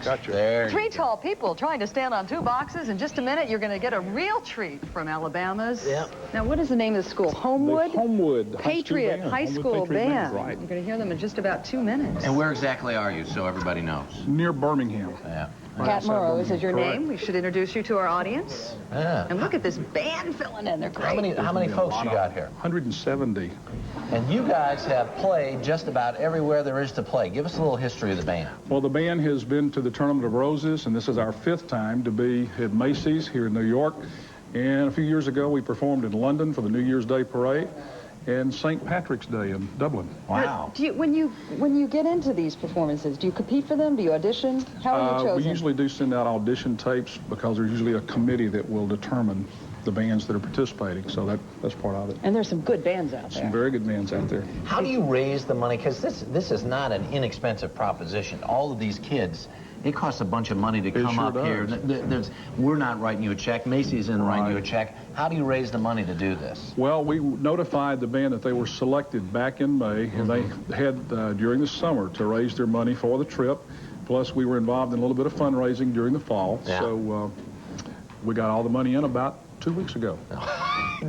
Gotcha. There Three tall people trying to stand on two boxes. In just a minute, you're going to get a real treat from Alabama's. Yep. Now, what is the name of the school? Homewood? The Homewood Patriot High School Band. Right. You're going to hear them in just about 2 minutes. And where exactly are you, so everybody knows? Near Birmingham. Yeah. Pat Morrow, this is your Correct. name. We should introduce you to our audience. Yeah. And look at this band filling in. They're great. How many folks you got here? 170. And you guys have played just about everywhere there is to play. Give us a little history of the band. Well, the band has been to the Tournament of Roses, and this is our 5th time to be at Macy's here in New York. And a few years ago, we performed in London for the New Year's Day Parade and St. Patrick's Day in Dublin. Wow. Do you, when you get into these performances, do you compete for them? Do you audition? How are you chosen? We usually do send out audition tapes because there's usually a committee that will determine the bands that are participating, so that's part of it. And there's some good bands out there. Some very good bands out there. How do you raise the money? Because this is not an inexpensive proposition. All of these kids, it costs a bunch of money to come sure up here. We're not writing you a check. Macy's isn't writing you a check. How do you raise the money to do this? Well, we notified the band that they were selected back in May, and they had during the summer to raise their money for the trip. Plus, we were involved in a little bit of fundraising during the fall, so we got all the money in about 2 weeks ago.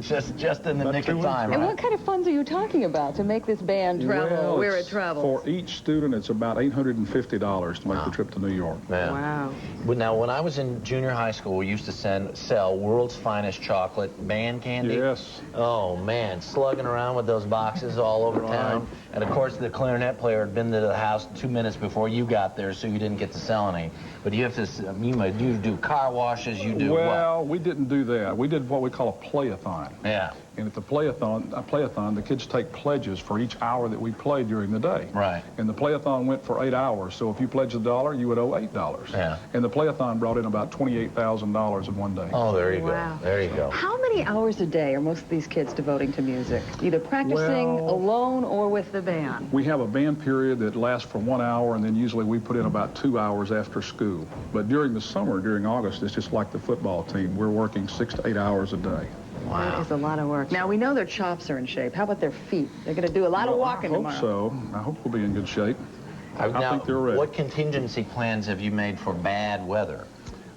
just in the nick of time, And right? what kind of funds are you talking about to make this band travel where it travels? For each student, it's about $850 to make the trip to New York. Yeah. Wow. But now, when I was in junior high school, we used to sell World's Finest Chocolate band candy. Yes. Oh, man, slugging around with those boxes all over town. And, of course, the clarinet player had been to the house 2 minutes before you got there, so you didn't get to sell any. But you have to, you do car washes, you do Well, we didn't do that. We did what we call a play-a-thon. Yeah. And at the play-a-thon, the kids take pledges for each hour that we play during the day. Right. And the play-a-thon went for 8 hours, so if you pledged $1, you would owe $8. Yeah. And the play-a-thon brought in about $28,000 in one day. Oh, there you Wow. go. There you go. How many hours a day are most of these kids devoting to music? Either practicing alone or with the band? We have a band period that lasts for 1 hour, and then usually we put in about 2 hours after school. But during the summer, during August, it's just like the football team. We're working 6 to 8 hours a day. Wow. That is a lot of work. Now, we know their chops are in shape. How about their feet? They're going to do a lot of walking tomorrow. I hope so. I hope we'll be in good shape. I think they're ready. What contingency plans have you made for bad weather?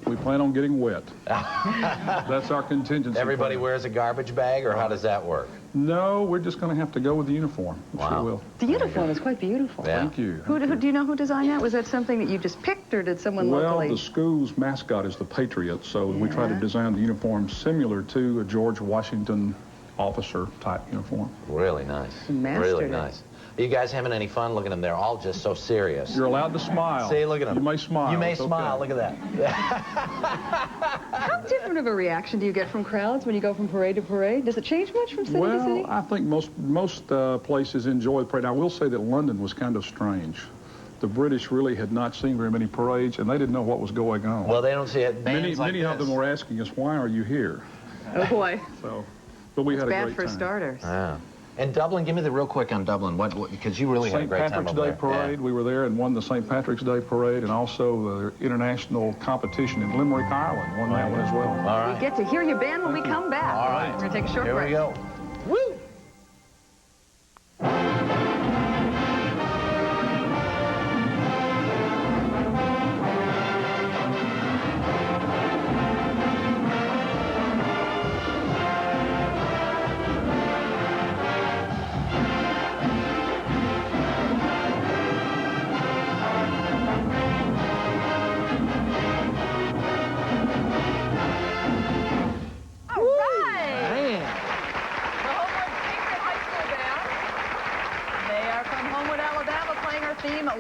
We plan on getting wet. That's our contingency. Everybody plan. wears a garbage bag, or how does that work? No, we're just going to have to go with the uniform. Wow. Sure will. The uniform is quite beautiful. Yeah. Thank you. Who, do you know who designed that? Was that something that you just picked, or did someone locally? Well, the school's mascot is the Patriot, so we try to design the uniform similar to a George Washington officer-type uniform. Really nice. Mastered really it. nice. Are you guys having any fun? Look at them. They're all just so serious. You're allowed to smile. See, look at them. You may smile. You may It's smile. okay. Look at that. How different of a reaction do you get from crowds when you go from parade to parade? Does it change much from city to city? Well, I think most places enjoy the parade. I will say that London was kind of strange. The British really had not seen very many parades, and they didn't know what was going on. Well, they don't see it. Bands Many of them were asking us, why are you here? Oh, boy. So, but we had a Bad great for time. starters. Yeah. And Dublin, give me the real quick on Dublin, because you really had a St. great time Patrick's over Day there. Parade, we were there and won the St. Patrick's Day Parade, and also the international competition in Limerick, Ireland, won that one as well. All right. We get to hear your band when we come back. All right. We're going to take a short Here break. we go. Woo!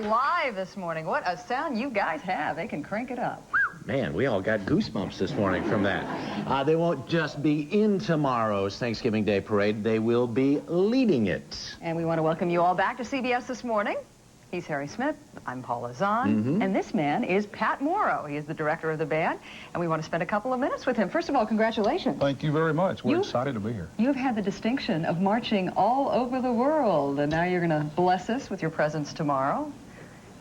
Live this morning. What a sound you guys have. They can crank it up. Man, we all got goosebumps this morning from that. They won't just be in tomorrow's Thanksgiving Day Parade. They will be leading it. And we want to welcome you all back to CBS this morning. He's Harry Smith. I'm Paula Zahn. And this man is Pat Morrow. He is the director of the band. And we want to spend a couple of minutes with him. First of all, congratulations. Thank you very much. We're excited to be here. You've had the distinction of marching all over the world. And now you're going to bless us with your presence tomorrow.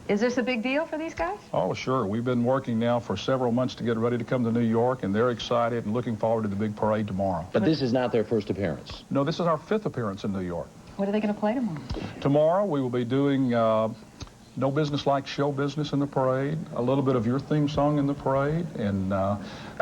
Is this a big deal for these guys? Oh, sure. We've been working now for several months to get ready to come to New York, and they're excited and looking forward to the big parade tomorrow. But this is not their first appearance. No, this is our 5th appearance in New York. What are they going to play tomorrow? Tomorrow we will be doing No Business Like Show Business in the parade, a little bit of your theme song in the parade, and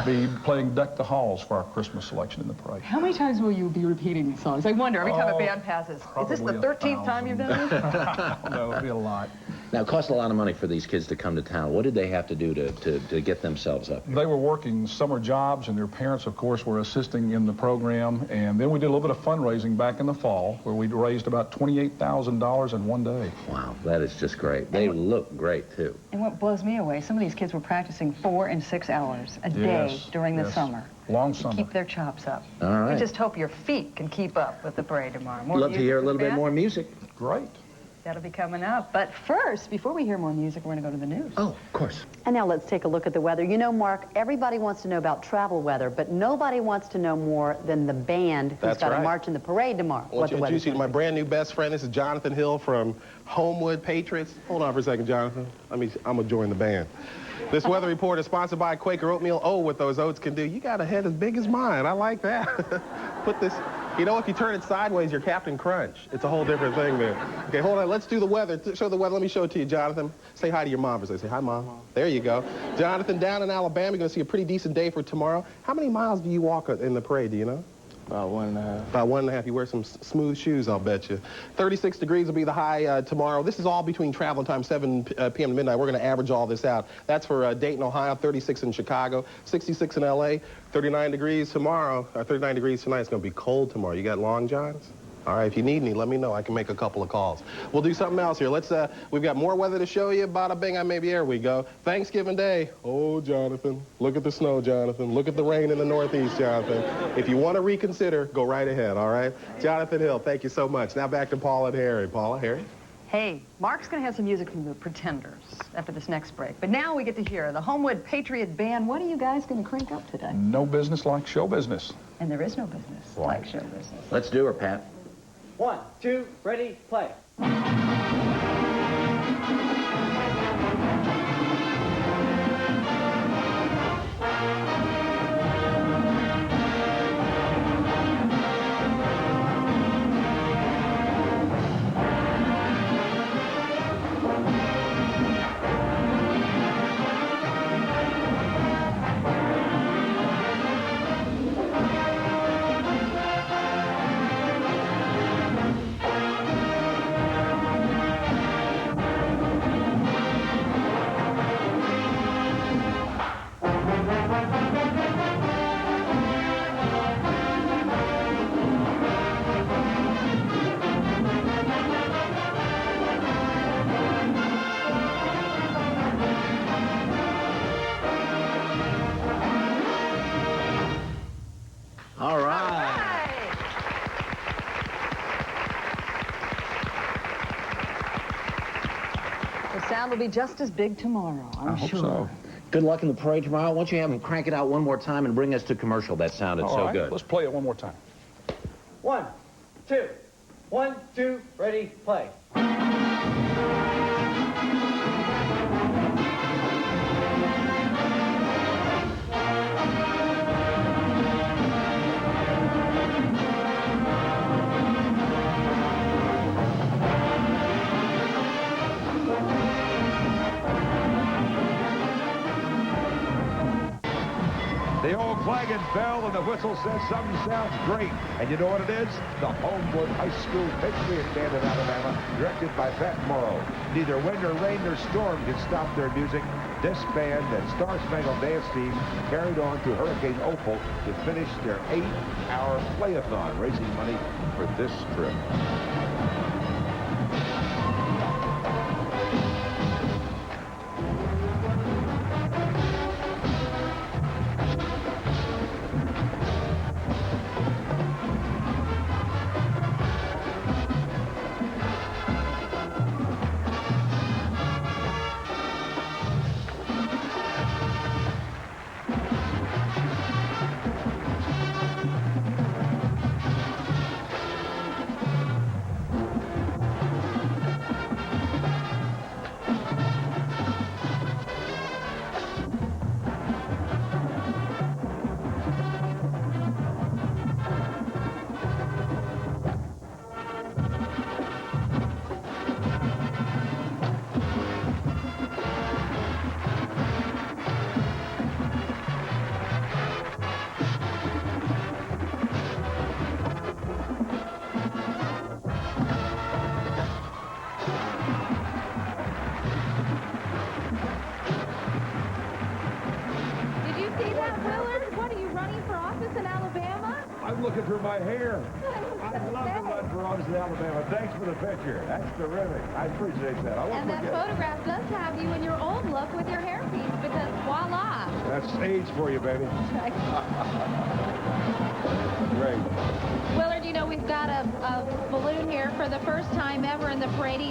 be playing Deck the Halls for our Christmas selection in the parade. How many times will you be repeating these songs? I wonder every time a band passes. Is this the 13th time you've done this? No, it'll be a lot. Now, it costs a lot of money for these kids to come to town. What did they have to do to get themselves up here? They were working summer jobs, and their parents, of course, were assisting in the program. And then we did a little bit of fundraising back in the fall, where we raised about $28,000 in one day. Wow, that is just great. They look great, too. And what blows me away, some of these kids were practicing 4 and 6 hours a day during the summer. Long summer. Keep their chops up. All right. We just hope your feet can keep up with the parade tomorrow. More Love to hear a little bit more music. Great. That'll be coming up. But first, before we hear more music, we're going to go to the news. Oh, of course. And now let's take a look at the weather. You know, Mark, everybody wants to know about travel weather, but nobody wants to know more than the band who's That's got right. to march in the parade tomorrow. I want to introduce you to my brand new best friend. This is Jonathan Hill from Homewood Patriots. Hold on for a second, Jonathan. I'm going to join the band. This weather report is sponsored by Quaker Oatmeal. Oh, what those oats can do. You got a head as big as mine. I like that. Put this, you know, if you turn it sideways, you're Captain Crunch. It's a whole different thing there. Okay, hold on. Let's do the weather. Show the weather. Let me show it to you, Jonathan. Say hi to your mom. Say hi, Mom. There you go. Jonathan, down in Alabama, you're going to see a pretty decent day for tomorrow. How many miles do you walk in the parade, do you know? About 1.5. About 1.5. You wear some smooth shoes, I'll bet you. 36 degrees will be the high tomorrow. This is all between travel time, 7 p.m. to midnight. We're going to average all this out. That's for Dayton, Ohio, 36 in Chicago, 66 in L.A., 39 degrees tomorrow, 39 degrees tonight. It's going to be cold tomorrow. You got long johns? All right, if you need any, let me know. I can make a couple of calls. We'll do something else here. We've got more weather to show you. Bada bing, maybe here we go. Thanksgiving Day. Oh, Jonathan. Look at the snow, Jonathan. Look at the rain in the Northeast, Jonathan. If you want to reconsider, go right ahead, all right? Jonathan Hill, thank you so much. Now back to Paula and Harry. Paula, Harry? Hey, Mark's going to have some music from the Pretenders after this next break. But now we get to hear the Homewood Patriot Band. What are you guys going to crank up today? No business like show business. And there is no business like show business. Let's do her, Pat. 1, 2, ready, play. All right. The sound will be just as big tomorrow, I'm I sure. hope so. Good luck in the parade tomorrow. Why don't you have them crank it out one more time and bring us to commercial? That sounded All so right, good. let's play it one more time. 1, 2, 1, 2, ready, play. The old flagon fell and the whistle says something sounds great. And you know what it is? The Homewood High School Patriot Band of Alabama, directed by Pat Morrow. Neither wind or rain nor storm can stop their music. This band and Star Spangled Dance team carried on to Hurricane Opal to finish their 8-hour play-a-thon, raising money for this trip. looking for my hair. I love the Mud Barones in Alabama. Thanks for the picture. That's terrific. I appreciate that. I won't And that forget. photograph does have you in your old look with your hairpiece because voila. That's age for you, baby. Great. Willard, you know, we've got a balloon here for the first time ever in the parade.